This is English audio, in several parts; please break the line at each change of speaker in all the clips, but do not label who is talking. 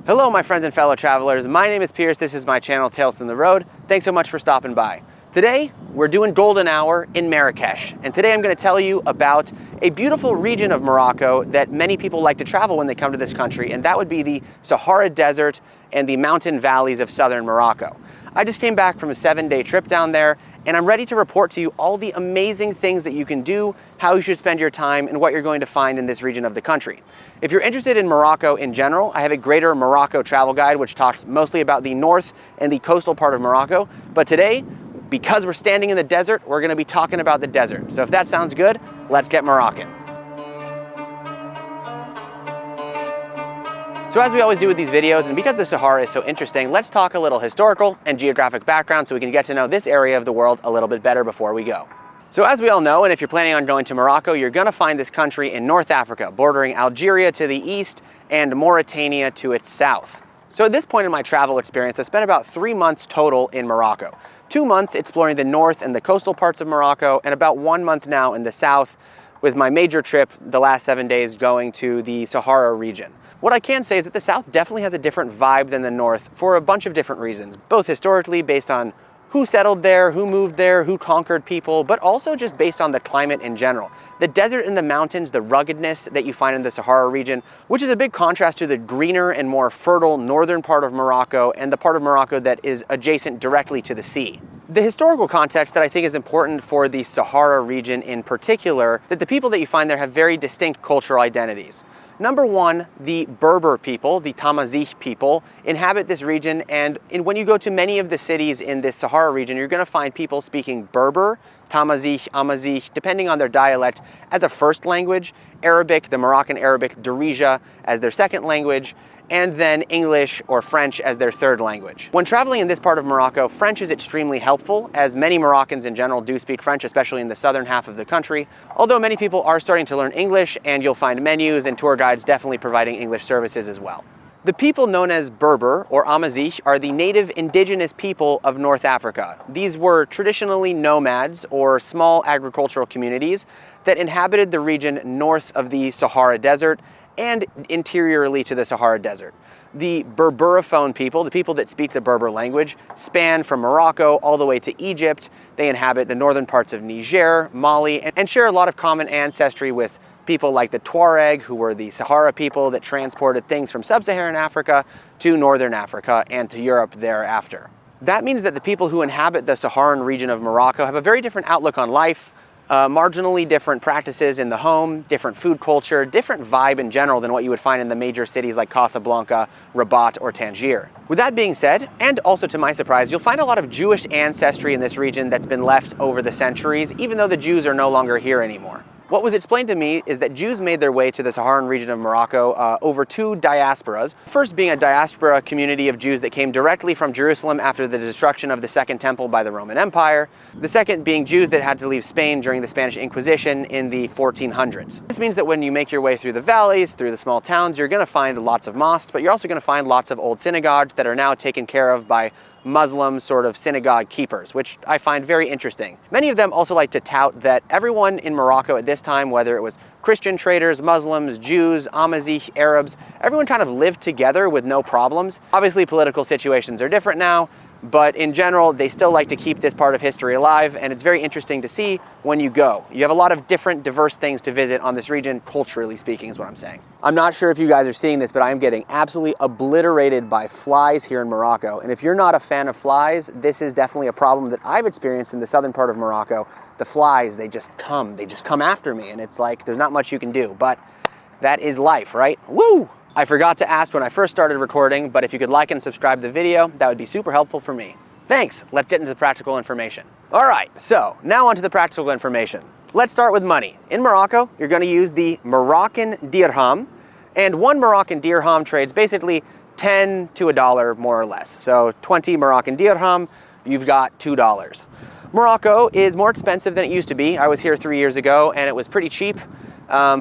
Hello my friends and fellow travelers, my name is Pierce, this is my channel Tales from the Road. Thanks so much for stopping by. Today, we're doing Golden Hour in Marrakesh, and today I'm going to tell you about a beautiful region of Morocco that many people like to travel when they come to this country, and that would be the Sahara Desert and the mountain valleys of southern Morocco. I just came back from a 7-day trip down there, and I'm ready to report to you all the amazing things that you can do, how you should spend your time, and what you're going to find in this region of the country. If you're interested in Morocco in general, I have a Greater Morocco travel guide which talks mostly about the north and the coastal part of Morocco. But today, because we're standing in the desert, we're going to be talking about the desert. So if that sounds good, let's get Moroccan. So as we always do with these videos, and because the Sahara is so interesting, let's talk a little historical and geographic background so we can get to know this area of the world a little bit better before we go. So as we all know, and if you're planning on going to Morocco, you're going to find this country in North Africa, bordering Algeria to the east and Mauritania to its south. So at this point in my travel experience, I spent about 3 months total in Morocco. 2 months exploring the north and the coastal parts of Morocco, and about 1 month now in the south, with my major trip the last 7 days going to the Sahara region. What I can say is that the south definitely has a different vibe than the north for a bunch of different reasons, both historically based on who settled there, who moved there, who conquered people, but also just based on the climate in general. The desert and the mountains, the ruggedness that you find in the Sahara region, which is a big contrast to the greener and more fertile northern part of Morocco and the part of Morocco that is adjacent directly to the sea. The historical context that I think is important for the Sahara region in particular, that the people that you find there have very distinct cultural identities. Number one, the Berber people, the Tamazight people, inhabit this region, and when you go to many of the cities in this Sahara region, you're going to find people speaking Berber, Tamazight, Amazigh, depending on their dialect, as a first language, Arabic, the Moroccan Arabic, Darija, as their second language, and then English or French as their third language. When traveling in this part of Morocco, French is extremely helpful, as many Moroccans in general do speak French, especially in the southern half of the country, although many people are starting to learn English, and you'll find menus and tour guides definitely providing English services as well. The people known as Berber or Amazigh are the native indigenous people of North Africa. These were traditionally nomads or small agricultural communities that inhabited the region north of the Sahara Desert and interiorly to the Sahara Desert. The Berberaphone people, the people that speak the Berber language, span from Morocco all the way to Egypt. They inhabit the northern parts of Niger, Mali, and share a lot of common ancestry with people like the Tuareg, who were the Sahara people that transported things from sub-Saharan Africa to northern Africa and to Europe thereafter. That means that the people who inhabit the Saharan region of Morocco have a very different outlook on life, marginally different practices in the home, different food culture, different vibe in general than what you would find in the major cities like Casablanca, Rabat, or Tangier. With that being said, and also to my surprise, you'll find a lot of Jewish ancestry in this region that's been left over the centuries, even though the Jews are no longer here anymore. What was explained to me is that Jews made their way to the Saharan region of Morocco over 2 diasporas. First being a diaspora community of Jews that came directly from Jerusalem after the destruction of the Second Temple by the Roman Empire. The second being Jews that had to leave Spain during the Spanish Inquisition in the 1400s. This means that when you make your way through the valleys, through the small towns, you're going to find lots of mosques, but you're also going to find lots of old synagogues that are now taken care of by Muslim sort of synagogue keepers, which I find very interesting. Many of them also like to tout that everyone in Morocco at this time, whether it was Christian traders, Muslims, Jews, Amazigh, Arabs, everyone kind of lived together with no problems. Obviously, political situations are different now, but in general, they still like to keep this part of history alive, and it's very interesting to see when you go. You have a lot of different, diverse things to visit on this region, culturally speaking, is what I'm saying. I'm not sure if you guys are seeing this, but I am getting absolutely obliterated by flies here in Morocco. And if you're not a fan of flies, this is definitely a problem that I've experienced in the southern part of Morocco. The flies, they just come after me, and it's like there's not much you can do, but that is life, right? Woo! I forgot to ask when I first started recording, but if you could like and subscribe to the video, that would be super helpful for me. Thanks, let's get into the practical information. All right, so now onto the practical information. Let's start with money. In Morocco, you're gonna use the Moroccan dirham, and 1 Moroccan dirham trades basically 10 to $1 more or less. So 20 Moroccan dirham, you've got $2. Morocco is more expensive than it used to be. I was here 3 years ago and it was pretty cheap.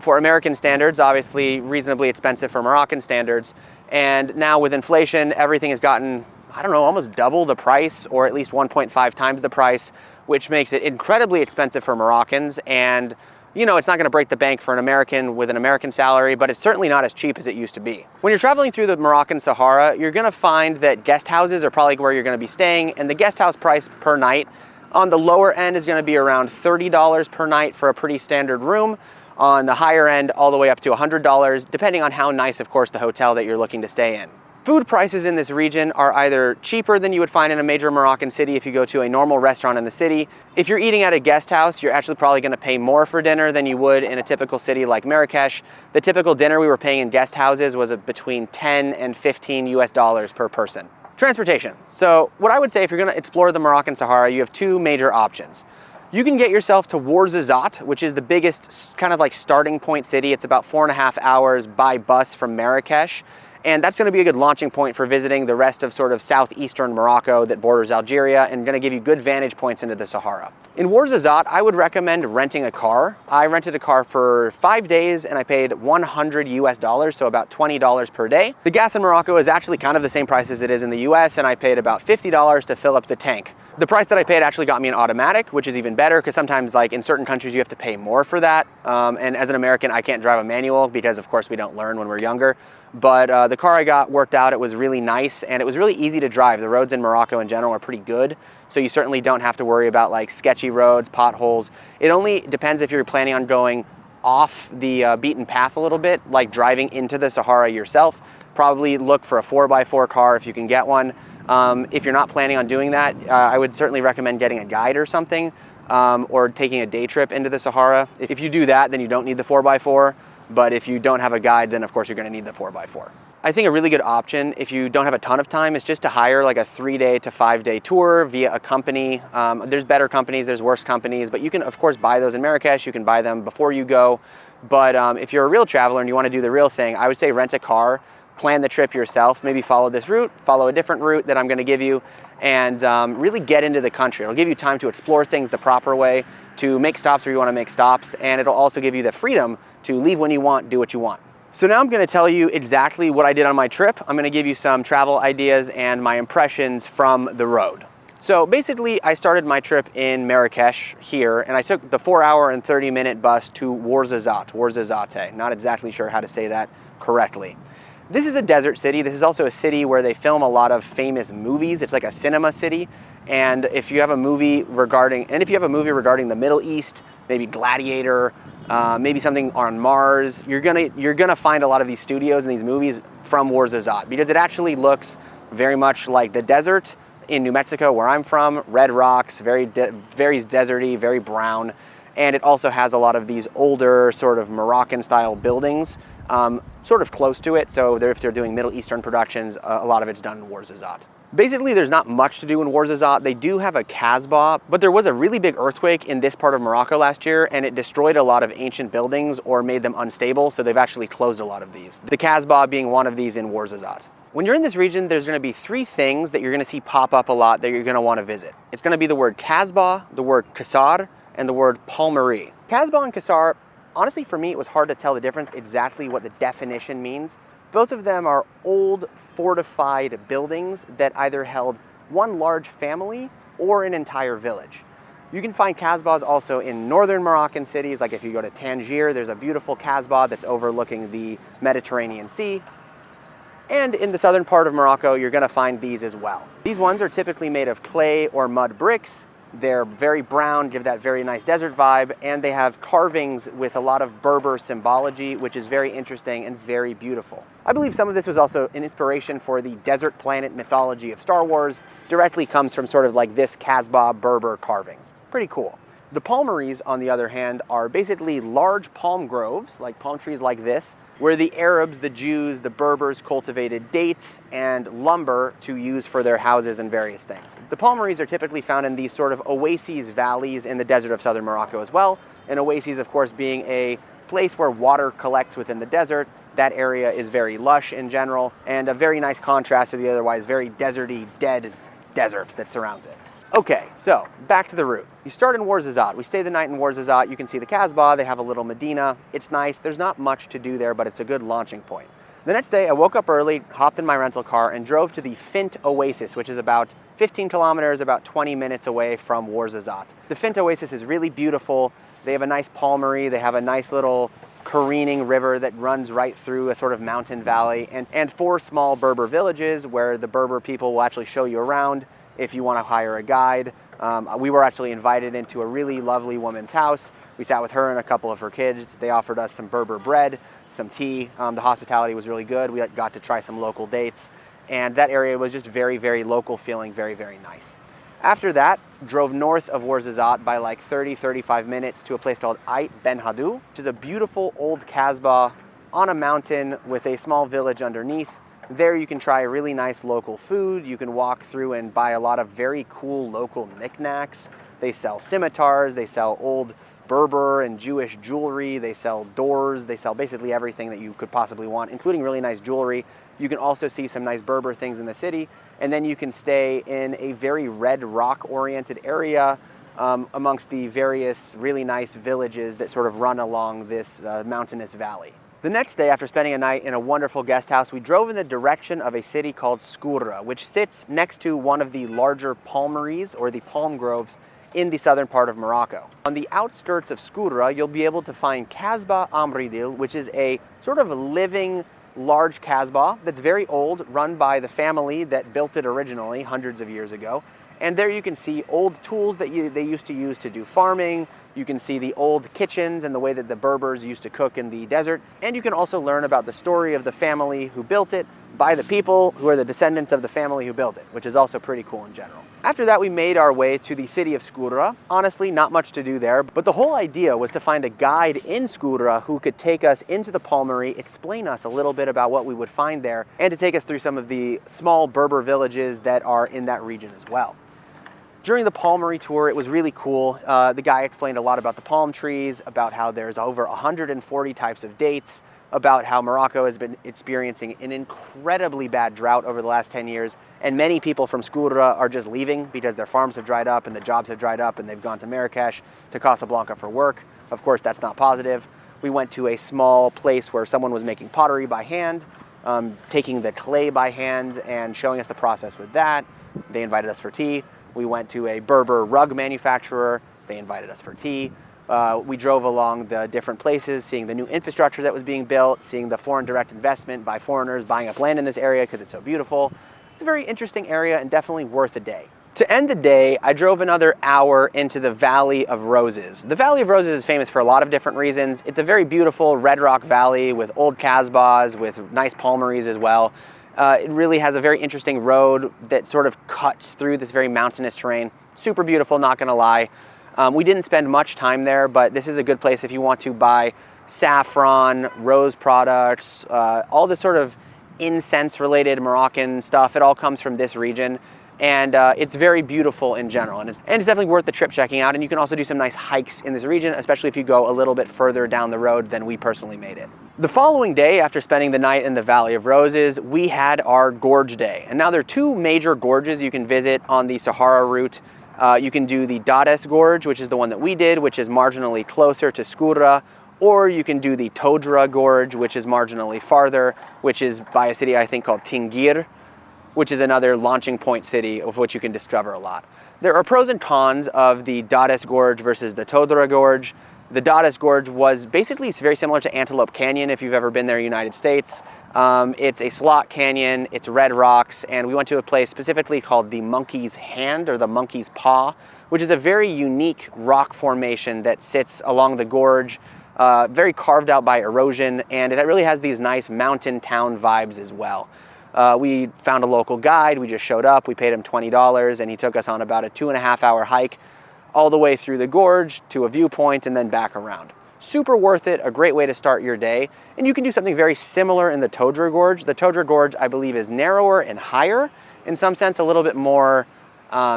For American standards, obviously reasonably expensive for Moroccan standards. And now with inflation, everything has gotten, I don't know, almost double the price, or at least 1.5 times the price, which makes it incredibly expensive for Moroccans and You know, it's not gonna break the bank for an American with an American salary, but it's certainly not as cheap as it used to be. When you're traveling through the Moroccan Sahara, you're gonna find that guest houses are probably where you're gonna be staying, and the guest house price per night on the lower end is gonna be around $30 per night for a pretty standard room. On the higher end, all the way up to $100, depending on how nice, of course, the hotel that you're looking to stay in. Food prices in this region are either cheaper than you would find in a major Moroccan city if you go to a normal restaurant in the city. If you're eating at a guest house, you're actually probably gonna pay more for dinner than you would in a typical city like Marrakesh. The typical dinner we were paying in guest houses was between 10 and 15 US dollars per person. Transportation. So what I would say, if you're gonna explore the Moroccan Sahara, you have two major options. You can get yourself to Ouarzazate, which is the biggest kind of like starting point city. It's about 4.5 hours by bus from Marrakesh. And that's gonna be a good launching point for visiting the rest of sort of southeastern Morocco that borders Algeria, and gonna give you good vantage points into the Sahara. In Ouarzazate, I would recommend renting a car. I rented a car for 5 days and I paid 100 US dollars, so about $20 per day. The gas in Morocco is actually kind of the same price as it is in the US, and I paid about $50 to fill up the tank. The price that I paid actually got me an automatic, which is even better, because sometimes like in certain countries you have to pay more for that. And as an American, I can't drive a manual because of course we don't learn when we're younger. But the car I got worked out. It was really nice and it was really easy to drive. The roads in Morocco in general are pretty good, so you certainly don't have to worry about like sketchy roads, potholes. It only depends if you're planning on going off the beaten path a little bit, like driving into the Sahara yourself. Probably look for a 4x4 car if you can get one. If you're not planning on doing that, I would certainly recommend getting a guide or something, or taking a day trip into the Sahara. If you do that, then you don't need the 4x4. But if you don't have a guide, then of course you're gonna need the 4x4. I think a really good option, if you don't have a ton of time, is just to hire like a 3-day to 5-day tour via a company. There's better companies, there's worse companies, but you can of course buy those in Marrakesh. You can buy them before you go. But if you're a real traveler and you wanna do the real thing, I would say rent a car, plan the trip yourself, maybe follow this route, follow a different route that I'm gonna give you, and really get into the country. It'll give you time to explore things the proper way, to make stops where you wanna make stops, and it'll also give you the freedom to leave when you want, do what you want. So now I'm gonna tell you exactly what I did on my trip. I'm gonna give you some travel ideas and my impressions from the road. So basically, I started my trip in Marrakesh here, and I took the 4-hour and 30-minute bus to Ouarzazate. Not exactly sure how to say that correctly. This is a desert city. This is also a city where they film a lot of famous movies. It's like a cinema city. And if you have a movie regarding the Middle East, maybe Gladiator, maybe something on Mars, you're gonna find a lot of these studios and these movies from Ouarzazate, because it actually looks very much like the desert in New Mexico, where I'm from. Red rocks, very deserty, very brown, and it also has a lot of these older sort of Moroccan style buildings sort of close to it. So if they're doing Middle Eastern productions, a lot of it's done in Ouarzazate. Basically, there's not much to do in Ouarzazate. They do have a Kasbah, but there was a really big earthquake in this part of Morocco last year, and it destroyed a lot of ancient buildings or made them unstable, so they've actually closed a lot of these. The Kasbah being one of these in Ouarzazate. When you're in this region, there's gonna be 3 things that you're gonna see pop up a lot that you're gonna wanna visit. It's gonna be the word Kasbah, the word Qasar, and the word Palmerie. Kasbah and Qasar, honestly for me, it was hard to tell the difference exactly what the definition means. Both of them are old fortified buildings that either held one large family or an entire village. You can find Kasbahs also in northern Moroccan cities, like if you go to Tangier, there's a beautiful Kasbah that's overlooking the Mediterranean Sea. And in the southern part of Morocco, you're gonna find these as well. These ones are typically made of clay or mud bricks. They're very brown, give that very nice desert vibe, and they have carvings with a lot of Berber symbology, which is very interesting and very beautiful. I believe some of this was also an inspiration for the desert planet mythology of Star Wars. Directly comes from sort of like this Kasbah Berber carvings. Pretty cool. The palmeries, on the other hand, are basically large palm groves, like palm trees like this, where the Arabs, the Jews, the Berbers cultivated dates and lumber to use for their houses and various things. The palmeries are typically found in these sort of oases valleys in the desert of southern Morocco as well. And oases, of course, being a place where water collects within the desert. That area is very lush in general, and a very nice contrast to the otherwise very deserty, dead desert that surrounds it. Okay, so back to the route. You start in Ouarzazate. We stay the night in Ouarzazate. You can see the Kasbah. They have a little Medina. It's nice. There's not much to do there, but it's a good launching point. The next day, I woke up early, hopped in my rental car, and drove to the Fint Oasis, which is about 15 kilometers, about 20 minutes away from Ouarzazate. The Fint Oasis is really beautiful. They have a nice palmery. They have a nice little careening river that runs right through a sort of mountain valley, and 4 small Berber villages where the Berber people will actually show you around if you want to hire a guide. We were actually invited into a really lovely woman's house. We sat with her and a couple of her kids. They offered us some Berber bread, some tea. The hospitality was really good. We got to try some local dates, and that area was just very, very local feeling, very, very nice. After that, drove north of Ouarzazate by like 30-35 minutes to a place called Ait Ben Haddou, which is a beautiful old kasbah on a mountain with a small village underneath. There you can try really nice local food. You can walk through and buy a lot of very cool local knickknacks. They sell scimitars, they sell old Berber and Jewish jewelry, they sell doors, they sell basically everything that you could possibly want, including really nice jewelry. You can also see some nice Berber things in the city, and then you can stay in a very red rock oriented area amongst the various really nice villages that sort of run along this mountainous valley. The next day, after spending a night in a wonderful guest house, we drove in the direction of a city called Skoura, which sits next to one of the larger palmeries or the palm groves in the southern part of Morocco. On the outskirts of Skoura, you'll be able to find Kasbah Amridil, which is a sort of living large kasbah that's very old, run by the family that built it originally hundreds of years ago. And there you can see old tools that they used to use to do farming. You can see the old kitchens and the way that the Berbers used to cook in the desert. And you can also learn about the story of the family who built it by the people who are the descendants of the family who built it, which is also pretty cool in general. After that, we made our way to the city of Skoura. Honestly, not much to do there, but the whole idea was to find a guide in Skoura who could take us into the palmery, explain us a little bit about what we would find there, and to take us through some of the small Berber villages that are in that region as well. During the palmery tour, it was really cool. The guy explained a lot about the palm trees, about how there's over 140 types of dates, about how Morocco has been experiencing an incredibly bad drought over the last 10 years, and many people from Skoura are just leaving because their farms have dried up and the jobs have dried up and they've gone to Marrakesh, to Casablanca for work. Of course, that's not positive. We went to a small place where someone was making pottery by hand, taking the clay by hand and showing us the process with that. They invited us for tea. We went to a Berber rug manufacturer. They invited us for tea. We drove along the different places, seeing the new infrastructure that was being built, seeing the foreign direct investment by foreigners buying up land in this area because it's so beautiful. It's a very interesting area and definitely worth a day. To end the day, I drove another hour into the Valley of Roses. The Valley of Roses is famous for a lot of different reasons. It's a very beautiful red rock valley with old kasbahs, with nice palmeries as well. It really has a very interesting road that sort of cuts through this very mountainous terrain. Super beautiful, not gonna lie. We didn't spend much time there, but this is a good place if you want to buy saffron, rose products, all this sort of incense-related Moroccan stuff. It all comes from this region, and it's very beautiful in general, and it's definitely worth the trip checking out. And you can also do some nice hikes in this region, especially if you go a little bit further down the road than we personally made it. The following day, after spending the night in the Valley of Roses, we had our Gorge day. And now there are 2 major gorges you can visit on the Sahara route. You can do the Dades Gorge, which is the one that we did, which is marginally closer to Skoura, or you can do the Todra Gorge, which is marginally farther, which is by a city I think called Tingir, which is another launching point city of which you can discover a lot. There are pros and cons of the Dades Gorge versus the Todra Gorge. The Dades Gorge was basically very similar to Antelope Canyon if you've ever been there in the United States. It's a slot canyon, it's red rocks, and we went to a place specifically called the Monkey's Hand or the Monkey's Paw, which is a very unique rock formation that sits along the gorge, very carved out by erosion, and it really has these nice mountain town vibes as well. We found a local guide, we just showed up, we paid him $20, and he took us on about a 2.5-hour hike all the way through the gorge to a viewpoint and then back around. Super worth it, a great way to start your day. And you can do something very similar in the Todra Gorge. The Todra Gorge, I believe, is narrower and higher, in some sense a little bit more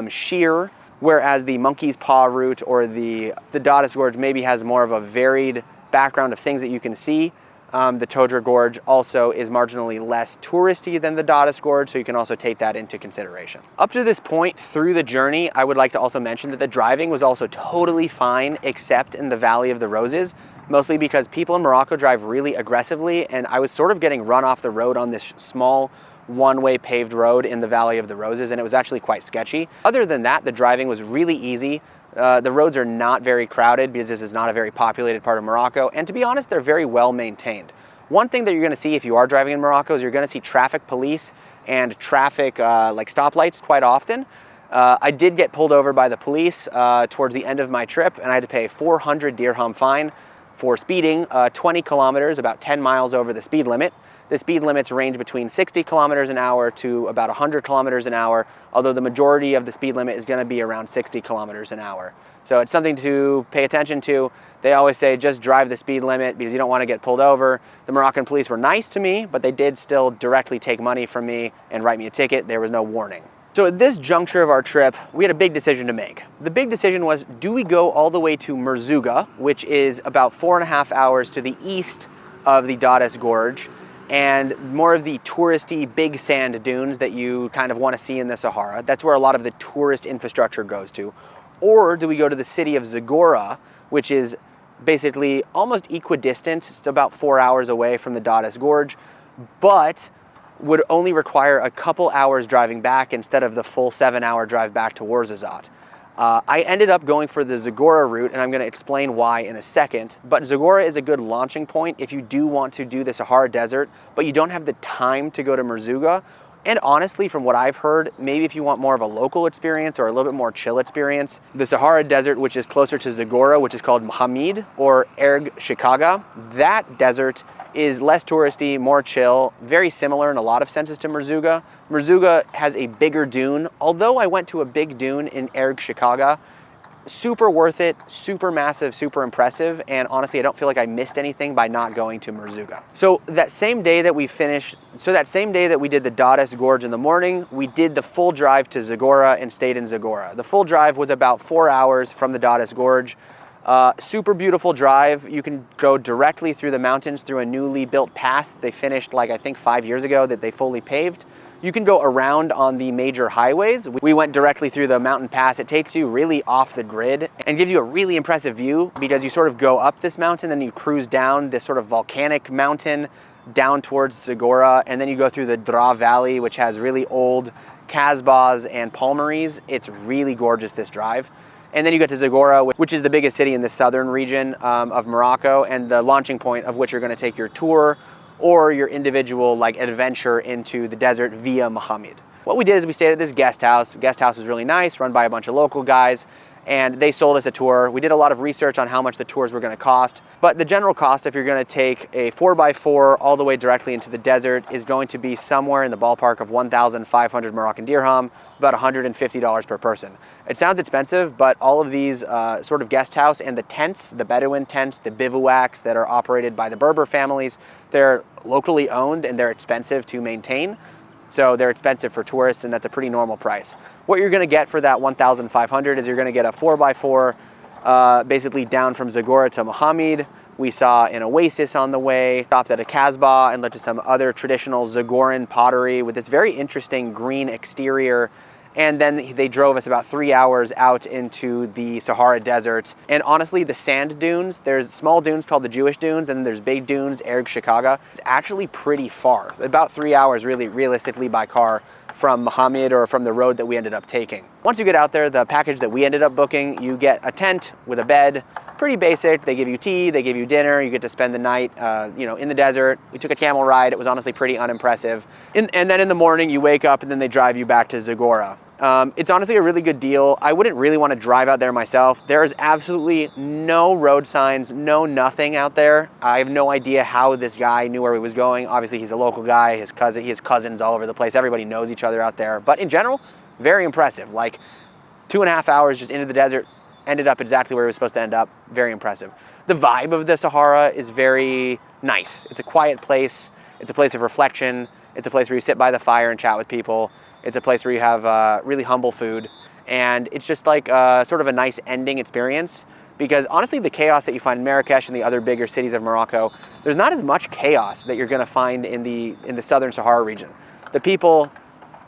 sheer, whereas the Monkey's Paw route or the Dades Gorge maybe has more of a varied background of things that you can see. The Todra Gorge also is marginally less touristy than the Dades Gorge, so you can also take that into consideration. Up to this point through the journey, I would like to also mention that the driving was also totally fine, except in the Valley of the Roses. mostly because people in Morocco drive really aggressively, and I was sort of getting run off the road on this small one-way paved road in the Valley of the Roses, and it was actually quite sketchy. Other than that, the driving was really easy. The roads are not very crowded because this is not a very populated part of Morocco, and to be honest, they're very well maintained. One thing that you're going to see if you are driving in Morocco is you're going to see traffic police and traffic like stoplights quite often. I did get pulled over by the police towards the end of my trip, and I had to pay a 400 dirham fine for speeding 20 kilometers, about 10 miles over the speed limit. The speed limits range between 60 kilometers an hour to about 100 kilometers an hour, although the majority of the speed limit is going to be around 60 kilometers an hour. So it's something to pay attention to. They always say just drive the speed limit because you don't want to get pulled over. The Moroccan police were nice to me, but they did still directly take money from me and write me a ticket. There was no warning. So at this juncture of our trip, we had a big decision to make. The big decision was, do we go all the way to MERZOUGA, which is about 4.5 hours to the east of the Gorge, and more of the touristy big sand dunes that you kind of want to see in the Sahara. That's where a lot of the tourist infrastructure goes to. Or do we go to the city of Zagora, which is basically almost equidistant. It's about 4 hours away from the Gorge, but would only require a couple hours driving back instead of the full 7-hour drive back to Ouarzazate. I ended up going for the Zagora route, and I'm going to explain why in a second, but Zagora is a good launching point if you do want to do the Sahara Desert, but you don't have the time to go to MERZOUGA. And honestly, from what I've heard, maybe if you want more of a local experience or a little bit more chill experience, the Sahara Desert, which is closer to Zagora, which is called Mohammed or Erg Shikaga, that desert is less touristy, more chill, very similar in a lot of senses to MERZOUGA. MERZOUGA has a bigger dune. Although I went to a big dune in Erg Shikaga, super worth it, super massive, super impressive, and honestly I don't feel like I missed anything by not going to MERZOUGA. So that same day that we did the Gorge in the morning, we did the full drive to Zagora and stayed in Zagora. The full drive was about 4 hours from the Gorge. Super beautiful drive. You can go directly through the mountains through a newly built pass that they finished like I think 5 years ago that they fully paved. You can go around on the major highways. We went directly through the mountain pass. It takes you really off the grid and gives you a really impressive view because you sort of go up this mountain, then you cruise down this sort of volcanic mountain down towards Zagora, and then you go through the Draa Valley, which has really old kasbahs and palmeries. It's really gorgeous, this drive. And then you get to Zagora, which is the biggest city in the southern region of Morocco, and the launching point of which you're going to take your tour or your individual like adventure into the desert via Mohammed. What we did is we stayed at this guest house. The guest house was really nice, run by a bunch of local guys, and they sold us a tour. We did a lot of research on how much the tours were going to cost, but the general cost if you're going to take a 4x4 all the way directly into the desert is going to be somewhere in the ballpark of 1,500 Moroccan dirham, about $150 per person. It sounds expensive, but all of these sort of guest house and the tents, the Bedouin tents, the bivouacs that are operated by the Berber families, they're locally owned and they're expensive to maintain. So they're expensive for tourists, and that's a pretty normal price. What you're going to get for that 1,500 is you're going to get a 4x4 basically down from Zagora to Mohammed. We saw an oasis on the way, stopped at a kasbah, and looked at some other traditional Zagoran pottery with this very interesting green exterior. And then they drove us about 3 hours out into the Sahara Desert. And honestly, the sand dunes, there's small dunes called the Jewish dunes, and then there's big dunes, Erg Shikaga. It's actually pretty far, about 3 hours really realistically by car from Mohammed or from the road that we ended up taking. Once you get out there, the package that we ended up booking, you get a tent with a bed, pretty basic. They give you tea, they give you dinner, you get to spend the night in the desert. We took a camel ride. It was honestly pretty unimpressive. And then in the morning you wake up and then they drive you back to Zagora. It's honestly a really good deal. I wouldn't really want to drive out there myself. There is absolutely no road signs, no nothing out there. I have no idea how this guy knew where he was going. Obviously he's a local guy, he has cousins all over the place. Everybody knows each other out there. But in general, very impressive. Like 2.5 hours just into the desert, ended up exactly where he was supposed to end up. Very impressive. The vibe of the Sahara is very nice. It's a quiet place. It's a place of reflection. It's a place where you sit by the fire and chat with people. It's a place where you have really humble food. And it's just like sort of a nice ending experience, because honestly the chaos that you find in Marrakesh and the other bigger cities of Morocco, there's not as much chaos that you're going to find in the southern Sahara region. The people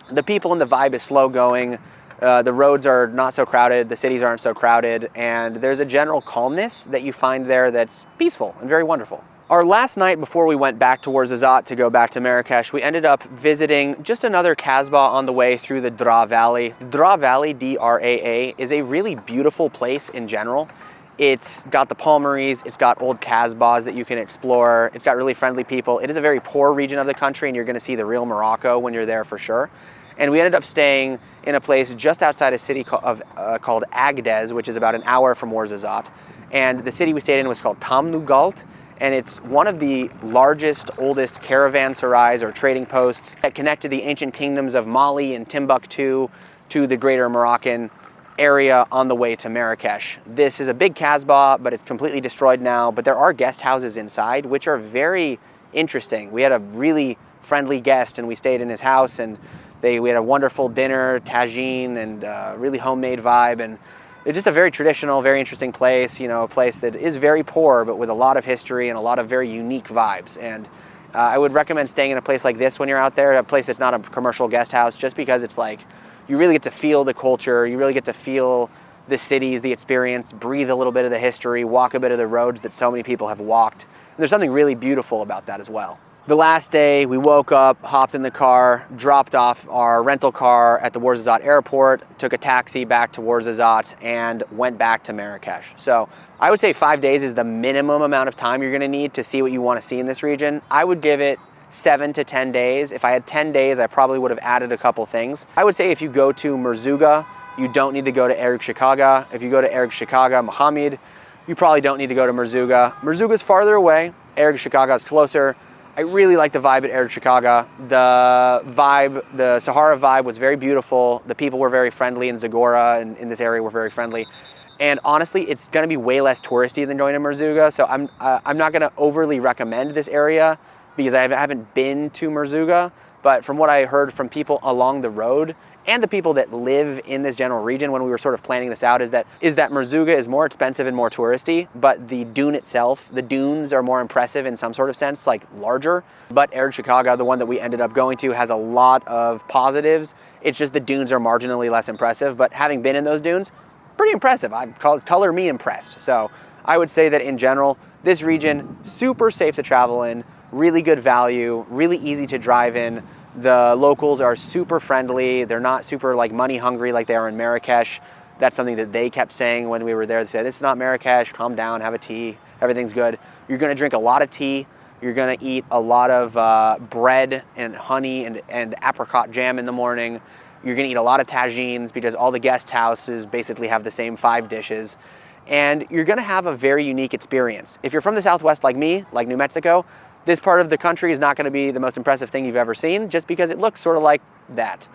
and the vibe is slow going. The roads are not so crowded, the cities aren't so crowded, and there's a general calmness that you find there that's peaceful and very wonderful. Our last night before we went back to Ouarzazate to go back to Marrakesh, we ended up visiting just another Kasbah on the way through the Draa Valley. The Draa Valley, D-R-A-A, is a really beautiful place in general. It's got the palmeries, it's got old Kasbahs that you can explore, it's got really friendly people. It is a very poor region of the country, and you're gonna see the real Morocco when you're there for sure. And we ended up staying in a place just outside a city called Agdez, which is about an hour from Ouarzazate. And the city we stayed in was called Tamnougalt. And it's one of the largest, oldest caravanserais or trading posts that connected the ancient kingdoms of Mali and Timbuktu to the greater Moroccan area on the way to Marrakesh. This is a big Kasbah, but it's completely destroyed now. But there are guest houses inside, which are very interesting. We had a really friendly guest, and we stayed in his house, and we had a wonderful dinner, tagine, and really homemade vibe. And it's just a very traditional, very interesting place, you know, a place that is very poor, but with a lot of history and a lot of very unique vibes. And I would recommend staying in a place like this when you're out there, a place that's not a commercial guest house, just because it's like, you really get to feel the culture, you really get to feel the cities, the experience, breathe a little bit of the history, walk a bit of the roads that so many people have walked. And there's something really beautiful about that as well. The last day, we woke up, hopped in the car, dropped off our rental car at the Ouarzazate airport, took a taxi back to Ouarzazate, and went back to Marrakesh. So I would say 5 days is the minimum amount of time you're gonna need to see what you wanna see in this region. I would give it 7 to 10 days. If I had 10 days, I probably would have added a couple things. I would say if you go to MERZOUGA, you don't need to go to Erg Shikaga. If you go to Erg Shikaga, Mohammed, you probably don't need to go to MERZOUGA. MERZOUGA is farther away, Erg Shikaga is closer. I really like the vibe at Erg Shikaga. The Sahara vibe was very beautiful. The people were very friendly, and Zagora in this area were very friendly. And honestly, it's gonna be way less touristy than going to MERZOUGA, so I'm not gonna overly recommend this area because I haven't been to MERZOUGA, but from what I heard from people along the road, and the people that live in this general region when we were sort of planning this out, is that MERZOUGA is more expensive and more touristy, but the dune itself, the dunes are more impressive in some sort of sense, like larger. But Erg Shikaga, the one that we ended up going to, has a lot of positives. It's just the dunes are marginally less impressive, but having been in those dunes, pretty impressive. I'd color me impressed. So I would say that in general, this region, super safe to travel in, really good value, really easy to drive in. The locals are super friendly. They're not super like money hungry like they are in Marrakesh. That's something that they kept saying when we were there. They said, it's not Marrakesh, calm down, have a tea, everything's good. You're gonna drink a lot of tea. You're gonna eat a lot of bread and honey and apricot jam in the morning. You're gonna eat a lot of tagines because all the guest houses basically have the same 5 dishes. And you're gonna have a very unique experience. If you're from the Southwest like me, like New Mexico, this part of the country is not going to be the most impressive thing you've ever seen just because it looks sort of like that.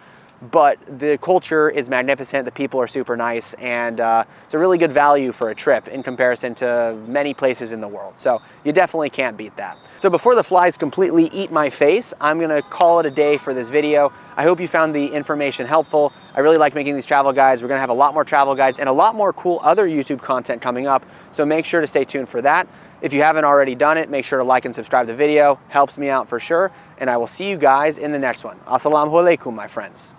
But the culture is magnificent, the people are super nice, and it's a really good value for a trip in comparison to many places in the world. So you definitely can't beat that. So before the flies completely eat my face, I'm going to call it a day for this video. I hope you found the information helpful. I really like making these travel guides. We're going to have a lot more travel guides and a lot more cool other YouTube content coming up, so make sure to stay tuned for that. If you haven't already done it, make sure to like and subscribe to the video. Helps me out for sure. And I will see you guys in the next one. Assalamu alaikum, my friends.